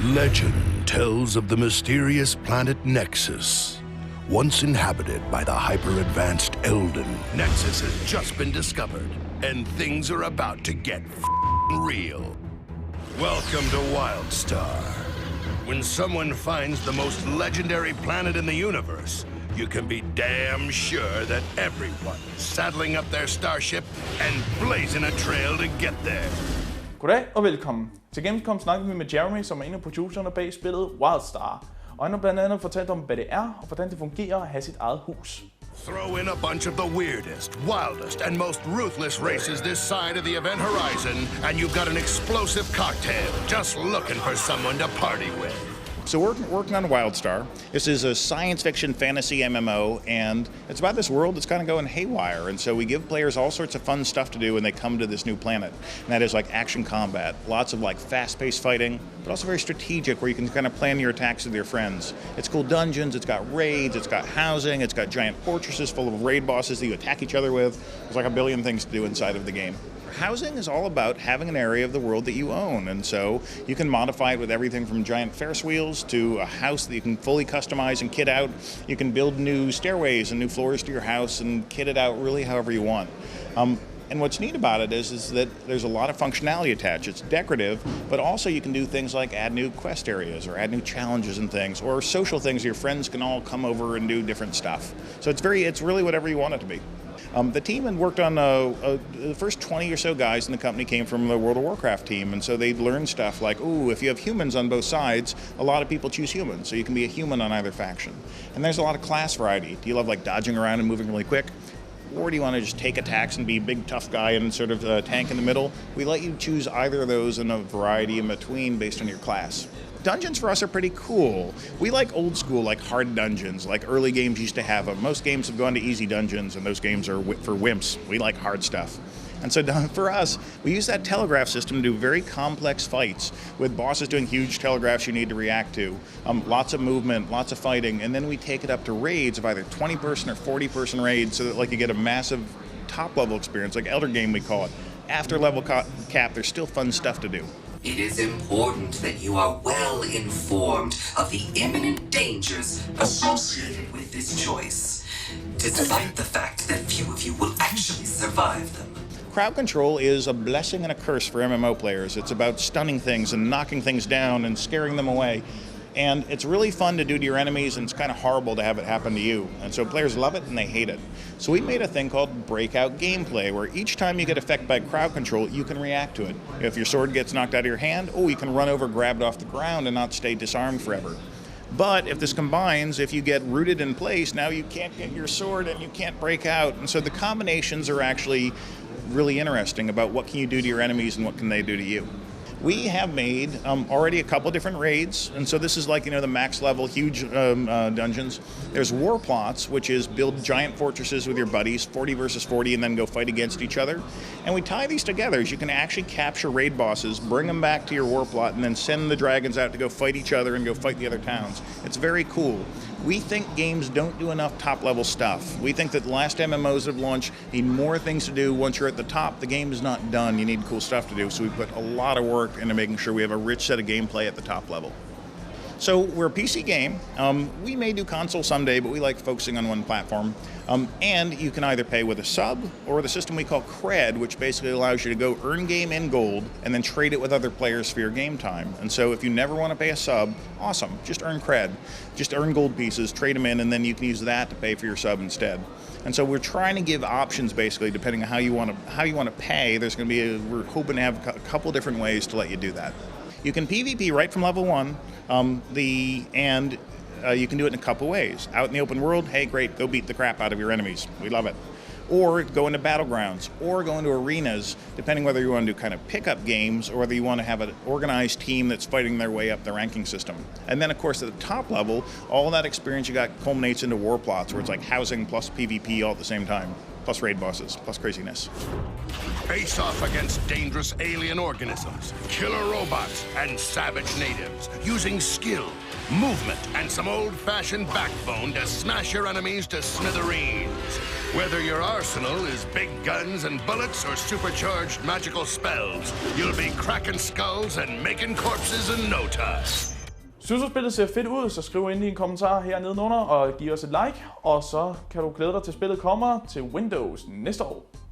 Legend tells of the mysterious planet Nexus, once inhabited by the hyper-advanced Elden. Nexus has just been discovered, and things are about to get real. Welcome to Wildstar. When someone finds the most legendary planet in the universe, you can be damn sure that everyone is saddling up their starship and blazing a trail to get there. Goddag og velkommen. Til Gamescom snakker vi med Jeremy, som er en af producerne bag spillet Wildstar. Og han har blandt andet fortalt om, hvad det er, og hvordan det fungerer at have sit eget hus. Throw in a bunch of the weirdest, wildest, and most ruthless races this side of the event horizon, and you've got an explosive cocktail just looking for someone to party with. So we're working on Wildstar. This is a science fiction fantasy MMO, and it's about this world that's kind of going haywire. And so we give players all sorts of fun stuff to do when they come to this new planet. And that is like action combat, lots of like fast-paced fighting, but also very strategic where you can kind of plan your attacks with your friends. It's cool dungeons, it's got raids, it's got housing, it's got giant fortresses full of raid bosses that you attack each other with. There's like a billion things to do inside of the game. Housing is all about having an area of the world that you own, and so you can modify it with everything from giant Ferris wheels to a house that you can fully customize and kit out. You can build new stairways and new floors to your house and kit it out really however you want. And what's neat about it is that there's a lot of functionality attached. It's decorative, but also you can do things like add new quest areas or add new challenges and things, or social things. Your friends can all come over and do different stuff. So it's really whatever you want it to be. The team had worked on the first 20 or so guys in the company came from the World of Warcraft team, and so they'd learned stuff like, ooh, if you have humans on both sides, a lot of people choose humans, so you can be a human on either faction. And there's a lot of class variety. Do you love like dodging around and moving really quick? Or do you want to just take attacks and be a big tough guy and sort of tank in the middle? We let you choose either of those and a variety in between based on your class. Dungeons for us are pretty cool. We like old school, like hard dungeons, like early games used to have them. Most games have gone to easy dungeons, and those games are for wimps. We like hard stuff. And so for us, we use that telegraph system to do very complex fights with bosses doing huge telegraphs you need to react to. Lots of movement, lots of fighting, and then we take it up to raids of either 20-person or 40-person raids so that like you get a massive top-level experience, like Elder Game we call it. After level cap, there's still fun stuff to do. It is important that you are well informed of the imminent dangers associated with this choice, despite the fact that few of you will actually survive them. Crowd control is a blessing and a curse for MMO players. It's about stunning things and knocking things down and scaring them away. And it's really fun to do to your enemies, and it's kind of horrible to have it happen to you. And so players love it and they hate it. So we made a thing called breakout gameplay, where each time you get affected by crowd control, you can react to it. If your sword gets knocked out of your hand, you can run over, grab it off the ground, and not stay disarmed forever. But if this combines, if you get rooted in place, now you can't get your sword and you can't break out. And so the combinations are actually really interesting about what can you do to your enemies and what can they do to you. We have made already a couple different raids, and so this is like, the max level, huge dungeons. There's war plots, which is build giant fortresses with your buddies, 40 versus 40, and then go fight against each other. And we tie these together as you can actually capture raid bosses, bring them back to your war plot, and then send the dragons out to go fight each other and go fight the other towns. It's very cool. We think games don't do enough top-level stuff. We think that the last MMOs that have launched need more things to do. Once you're at the top, the game is not done. You need cool stuff to do. So we put a lot of work into making sure we have a rich set of gameplay at the top level. So we're a PC game. We may do console someday, but we like focusing on one platform. And you can either pay with a sub or the system we call Cred, which basically allows you to go earn game in gold and then trade it with other players for your game time. And so if you never want to pay a sub, awesome, just earn Cred. Just earn gold pieces, trade them in, and then you can use that to pay for your sub instead. And so we're trying to give options basically depending on how you want to pay. There's going to be we're hoping to have a couple different ways to let you do that. You can PvP right from level 1, you can do it in a couple ways. Out in the open world, hey, great, go beat the crap out of your enemies. We love it. Or go into battlegrounds, or go into arenas, depending whether you want to do kind of pickup games or whether you want to have an organized team that's fighting their way up the ranking system. And then, of course, at the top level, all that experience you got culminates into war plots, where it's like housing plus PvP all at the same time, plus raid bosses, plus craziness. Face off against dangerous alien organisms, killer robots, and savage natives, using skill, movement, and some old-fashioned backbone to smash your enemies to smithereens. Whether your arsenal is big guns and bullets or supercharged magical spells, you'll be cracking skulls and making corpses in no time. Synes du spillet ser fedt ud, så skriv ind i en kommentar her nedenunder og giv os et like, og så kan du glæde dig til spillet kommer til Windows næste år.